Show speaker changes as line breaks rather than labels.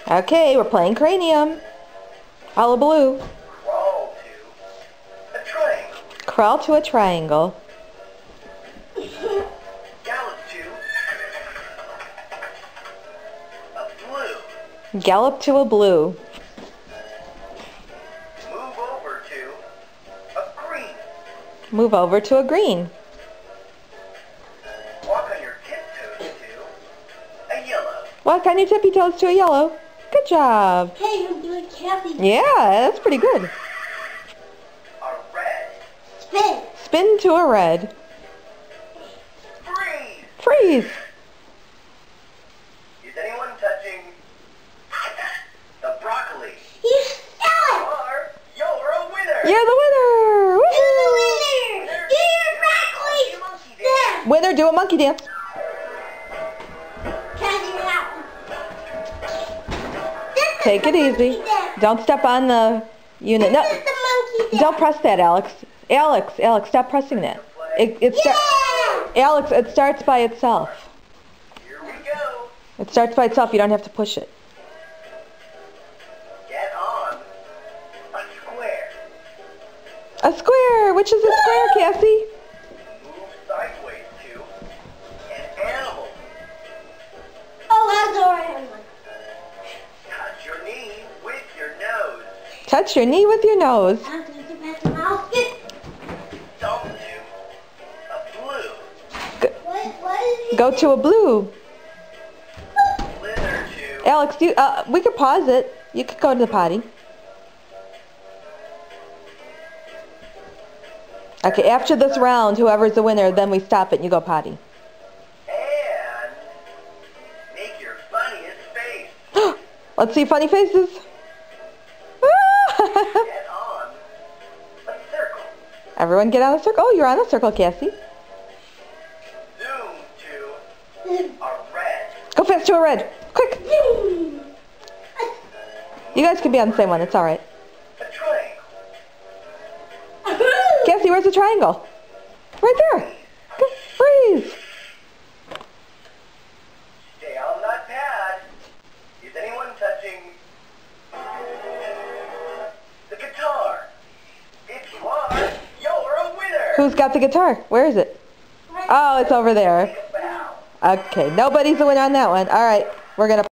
Okay, we're playing Cranium. Hullabaloo.
Crawl to a triangle.
Crawl to a triangle.
Gallop to a blue.
Gallop to a blue.
Move over to a green.
Move over to a green.
Walk on your tiptoes to a yellow.
Walk on your tippy toes to a yellow. Good job.
Hey, you're doing Kathy.
Yeah, that's pretty good.
A red.
Spin.
Spin to a red.
Freeze.
Freeze.
Is anyone touching the broccoli?
You stole it.
Or you're a winner.
You're the winner.
You're the
Woohoo.
winner. Do your broccoli.
Monkey dance.
There.
Winner, do a monkey dance.
Kathy, you're out.
Take it easy. Don't step on the unit. No,
This is the monkey
don't press that, Alex. Alex, stop pressing that.
Yeah.
Alex, it starts by itself.
Here we go.
It starts by itself. You don't have to push it.
Get on a square.
A square. Which is a square, Cassie?
Move sideways to an animal.
Oh, that's alright.
Touch your knee with your nose.
Touch your knee with your nose.
I'm going to get back to my outfit.
Jump to a blue.
What is it?
Go to a blue.
Slither to
Alex, we could pause it. You could go to the potty. Okay, after this round, whoever's the winner, then we stop it and you go potty.
and make your funniest face.
Let's see funny faces.
Get on a circle.
Everyone get on a circle. Oh, you're on a circle, Cassie.
Zoom to a red.
Go fast to a red. Quick. You guys can be on the same one. It's all right.
A triangle.
Cassie, where's the triangle? Right there. Go, freeze.
Stay on that pad. Is anyone touching the guitar? If you are, you're a winner.
Who's got the guitar? Where is it? Oh, it's over there.
Take a bow.
Okay, nobody's the winner on that one. All right, we're going to